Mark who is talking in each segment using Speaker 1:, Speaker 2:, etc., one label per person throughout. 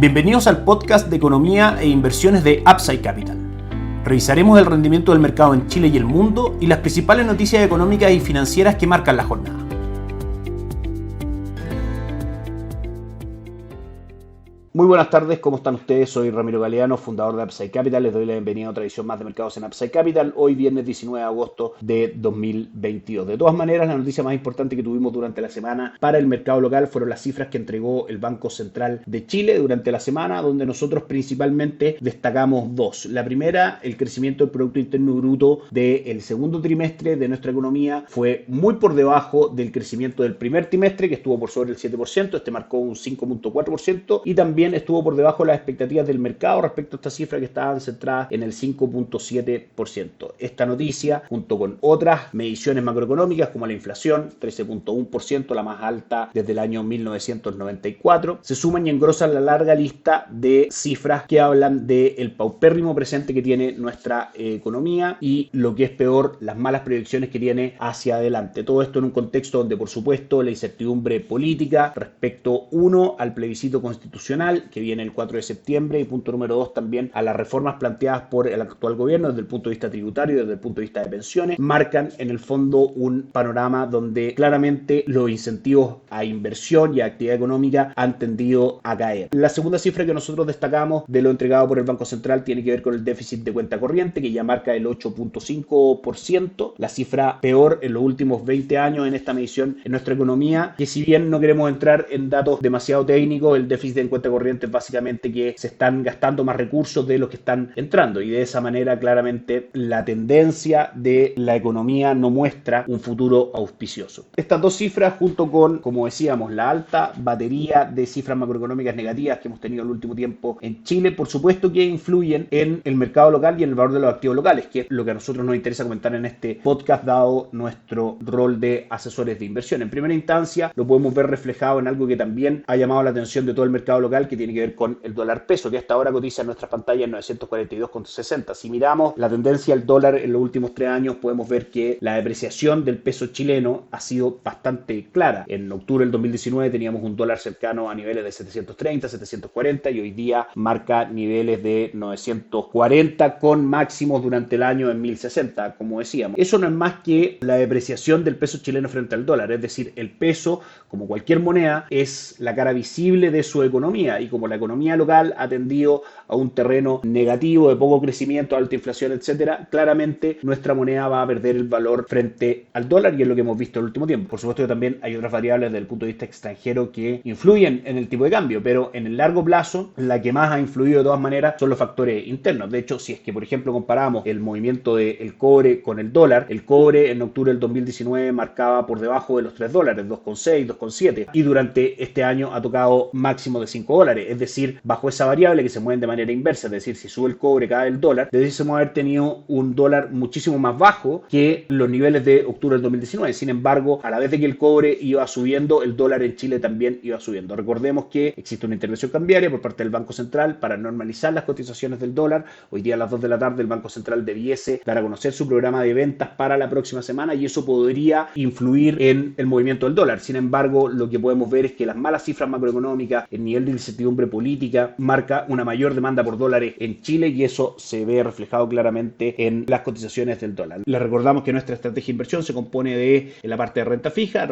Speaker 1: Bienvenidos al podcast de economía e inversiones de Upside Capital. Revisaremos el rendimiento del mercado en Chile y el mundo y las principales noticias económicas y financieras que marcan la jornada. Muy buenas tardes, ¿cómo están ustedes? Soy Ramiro Galeano, fundador de Upside Capital. Les doy la bienvenida a otra edición más de Mercados en Upside Capital, hoy viernes 19 de agosto de 2022. De todas maneras, la noticia más importante que tuvimos durante la semana para el mercado local fueron las cifras que entregó el Banco Central de Chile durante la semana, donde nosotros principalmente destacamos dos. La primera, el crecimiento del Producto Interno Bruto del segundo trimestre de nuestra economía fue muy por debajo del crecimiento del primer trimestre, que estuvo por sobre el 7%, este marcó un 5.4%, y también estuvo por debajo de las expectativas del mercado respecto a esta cifra que estaban centradas en el 5.7%. Esta noticia, junto con otras mediciones macroeconómicas como la inflación, 13.1%, la más alta desde el año 1994, se suman y engrosan la larga lista de cifras que hablan del paupérrimo presente que tiene nuestra economía y, lo que es peor, las malas proyecciones que tiene hacia adelante. Todo esto en un contexto donde, por supuesto, la incertidumbre política respecto, uno, al plebiscito constitucional que viene el 4 de septiembre y punto número 2 también a las reformas planteadas por el actual gobierno desde el punto de vista tributario y desde el punto de vista de pensiones, marcan en el fondo un panorama donde claramente los incentivos a inversión y a actividad económica han tendido a caer. La segunda cifra que nosotros destacamos de lo entregado por el Banco Central tiene que ver con el déficit de cuenta corriente, que ya marca el 8.5%, la cifra peor en los últimos 20 años en esta medición en nuestra economía, que si bien no queremos entrar en datos demasiado técnicos, el déficit en cuenta corriente es básicamente que se están gastando más recursos de los que están entrando, y de esa manera claramente la tendencia de la economía no muestra un futuro auspicioso. Estas dos cifras, junto con, como decíamos, la alta batería de cifras macroeconómicas negativas que hemos tenido en el último tiempo en Chile, por supuesto que influyen en el mercado local y en el valor de los activos locales, que es lo que a nosotros nos interesa comentar en este podcast dado nuestro rol de asesores de inversión. En primera instancia lo podemos ver reflejado en algo que también ha llamado la atención de todo el mercado local, que tiene que ver con el dólar peso, que hasta ahora cotiza en nuestras pantallas en 942,60. Si miramos la tendencia del dólar en los últimos 3 años, podemos ver que la depreciación del peso chileno ha sido bastante clara. En octubre del 2019 teníamos un dólar cercano a niveles de 730, 740 y hoy día marca niveles de 940 con máximos durante el año en 1060, como decíamos. Eso no es más que la depreciación del peso chileno frente al dólar, es decir, el peso, como cualquier moneda, es la cara visible de su economía, y como la economía local ha tendido a un terreno negativo de poco crecimiento, alta inflación, etcétera, claramente nuestra moneda va a perder el valor frente al dólar, y es lo que hemos visto en el último tiempo. Por supuesto que también hay otras variables desde el punto de vista extranjero que influyen en el tipo de cambio, pero en el largo plazo la que más ha influido de todas maneras son los factores internos. De hecho, si es que por ejemplo comparamos el movimiento del cobre con el dólar, el cobre en octubre del 2019 marcaba por debajo de los $3, 2,6, 2,7, y durante este año ha tocado máximo de $5, es decir, bajo esa variable que se mueven de manera inversa, es decir, si sube el cobre cae el dólar, debiésemos haber tenido un dólar muchísimo más bajo que los niveles de octubre del 2019. Sin embargo, a la vez de que el cobre iba subiendo, el dólar en Chile también iba subiendo. Recordemos que existe una intervención cambiaria por parte del Banco Central para normalizar las cotizaciones del dólar. Hoy día a las 2 de la tarde el Banco Central debiese dar a conocer su programa de ventas para la próxima semana, y eso podría influir en el movimiento del dólar. Sin embargo, lo que podemos ver es que las malas cifras macroeconómicas, el nivel de incertidumbre política, marca una mayor demanda por dólares en Chile, y eso se ve reflejado claramente en las cotizaciones del dólar. Les recordamos que nuestra estrategia de inversión se compone de la parte de renta fija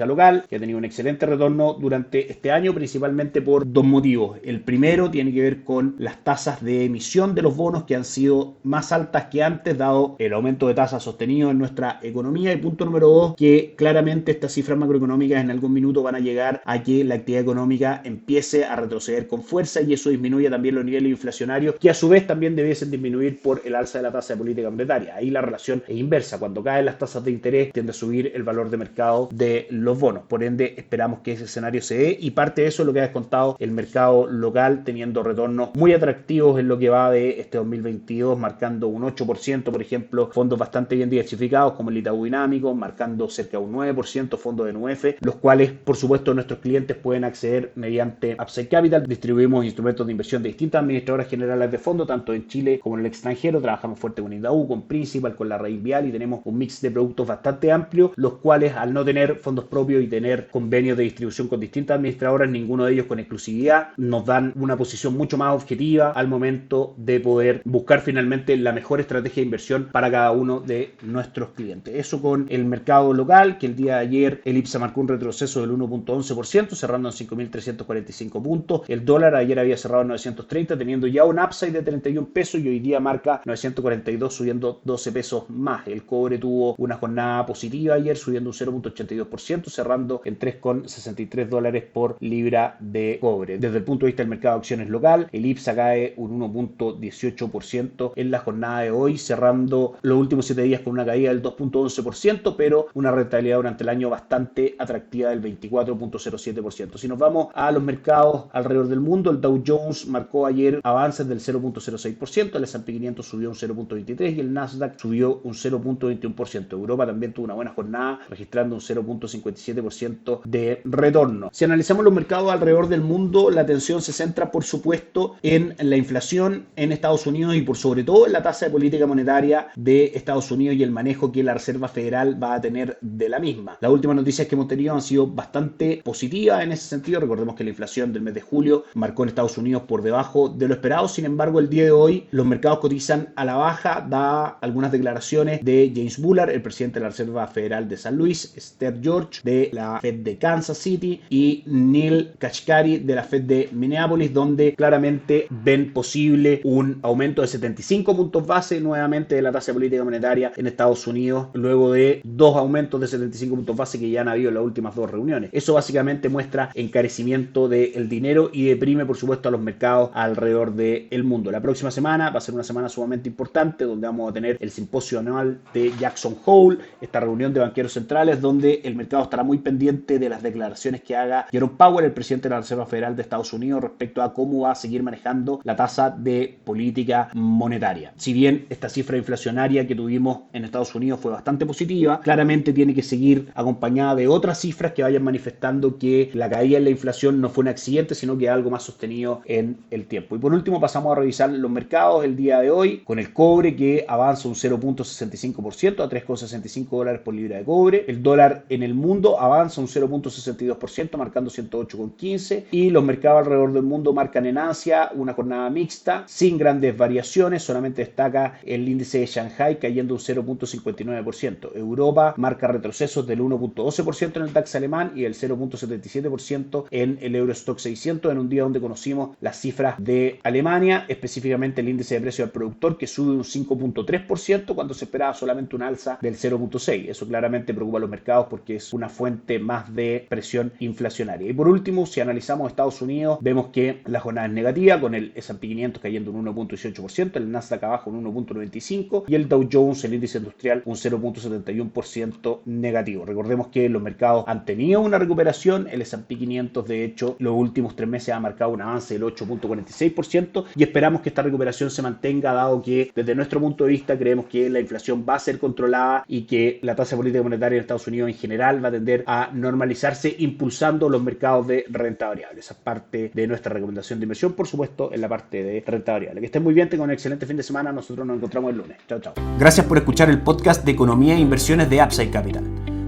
Speaker 1: local, que ha tenido un excelente retorno durante este año, principalmente por dos motivos. El primero tiene que ver con las tasas de emisión de los bonos, que han sido más altas que antes dado el aumento de tasas sostenido en nuestra economía, y punto número 2, que claramente estas cifras macroeconómicas en algún minuto van a llegar a que la actividad económica empiece a retroceder con fuerza, y eso disminuye también los niveles inflacionarios, que a su vez también debiesen disminuir por el alza de la tasa de política monetaria. Ahí la relación es inversa: cuando caen las tasas de interés tiende a subir el valor de mercado de los bonos. Por ende, esperamos que ese escenario se dé, y parte de eso es lo que ha descontado el mercado local, teniendo retornos muy atractivos en lo que va de este 2022, marcando un 8%, por ejemplo, fondos bastante bien diversificados como el Itaú Dinámico, marcando cerca de un 9% fondos de NUEF, los cuales por supuesto nuestros clientes pueden acceder mediante Upside Capital distribuimos instrumentos de inversión de distintas administradoras generales de fondos, tanto en Chile como en el extranjero. Trabajamos fuerte con Itaú, con Principal, con la Reinvial y tenemos un mix de productos bastante amplio, los cuales al no tener fondos propios y tener convenios de distribución con distintas administradoras, ninguno de ellos con exclusividad, nos dan una posición mucho más objetiva al momento de poder buscar finalmente la mejor estrategia de inversión para cada uno de nuestros clientes. Eso con el mercado local, que el día de ayer el IPSA marcó un retroceso del 1.11%, cerrando en 5.345 puntos. El dólar ayer había cerrado en 930, teniendo ya un upside de 31 pesos y hoy día marca 942, subiendo 12 pesos más. El cobre tuvo una jornada positiva ayer, subiendo un 0.82%, cerrando en $3.63 por libra de cobre. Desde el punto de vista del mercado de acciones local, el IPSA cae un 1.18% en la jornada de hoy, cerrando los últimos 7 días con una caída del 2.11%, pero una rentabilidad durante el año bastante atractiva del 24.07%. Si nos vamos a los mercados alrededor del mundo, el Dow Jones marcó ayer avances del 0.06%, el S&P 500 subió un 0.23% y el Nasdaq subió un 0.21%. Europa también tuvo una buena jornada, registrando un 0.57% de retorno. Si analizamos los mercados alrededor del mundo, la atención se centra, por supuesto, en la inflación en Estados Unidos y por sobre todo en la tasa de política monetaria de Estados Unidos y el manejo que la Reserva Federal va a tener de la misma. Las últimas noticias que hemos tenido han sido bastante positivas en ese sentido. Recordemos que la inflación del mes de julio marcó en Estados Unidos por debajo de lo esperado. Sin embargo, el día de hoy los mercados cotizan a la baja, da algunas declaraciones de James Bullard, el presidente de la Reserva Federal de San Luis, Esther George de la Fed de Kansas City y Neil Kashkari de la Fed de Minneapolis, donde claramente ven posible un aumento de 75 puntos base nuevamente de la tasa de política monetaria en Estados Unidos, luego de 2 aumentos de 75 puntos base que ya han habido en las últimas 2 reuniones. Eso básicamente muestra encarecimiento del dinero y deprime, por supuesto, a los mercados alrededor del mundo. La próxima semana va a ser una semana sumamente importante, donde vamos a tener el simposio anual de Jackson Hole, esta reunión de banqueros centrales, donde el mercado estará muy pendiente de las declaraciones que haga Jerome Powell, el presidente de la Reserva Federal de Estados Unidos, respecto a cómo va a seguir manejando la tasa de política monetaria. Si bien esta cifra inflacionaria que tuvimos en Estados Unidos fue bastante positiva, claramente tiene que seguir acompañada de otras cifras que vayan manifestando que la caída en la inflación no fue un accidente, sino que algo más sostenido en el tiempo. Y por último pasamos a revisar los mercados el día de hoy, con el cobre que avanza un 0.65% a $3.65 por libra de cobre. El dólar en el mundo avanza un 0.62%, marcando 108,15, y los mercados alrededor del mundo marcan en Asia una jornada mixta, sin grandes variaciones. Solamente destaca el índice de Shanghai cayendo un 0.59%. Europa marca retrocesos del 1.12% en el DAX alemán y el 0.77% en el Eurostock 600, en un día donde conocimos las cifras de Alemania, específicamente el índice de precio al productor, que sube un 5.3% cuando se esperaba solamente un alza del 0.6%. Eso claramente preocupa a los mercados porque es una fuente más de presión inflacionaria. Y por último, si analizamos Estados Unidos, vemos que la jornada es negativa, con el S&P 500 cayendo un 1.18%, el Nasdaq abajo un 1.95% y el Dow Jones, el índice industrial, un 0.71% negativo. Recordemos que los mercados han tenido una recuperación. El S&P 500, de hecho, los últimos 3 meses ha marcado un avance del 8.46% y esperamos que esta recuperación se mantenga, dado que desde nuestro punto de vista creemos que la inflación va a ser controlada y que la tasa de política monetaria en Estados Unidos en general va a tender a normalizarse, impulsando los mercados de renta variable. Esa es parte de nuestra recomendación de inversión, por supuesto, en la parte de renta variable. Que estén muy bien, tengan un excelente fin de semana. Nosotros nos encontramos el lunes. Chao, chao.
Speaker 2: Gracias por escuchar el podcast de Economía e Inversiones de Upside Capital.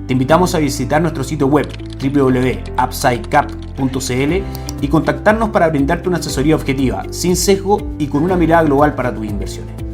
Speaker 2: Te invitamos a visitar nuestro sitio web www.upsidecap.cl y contactarnos para brindarte una asesoría objetiva, sin sesgo y con una mirada global para tus inversiones.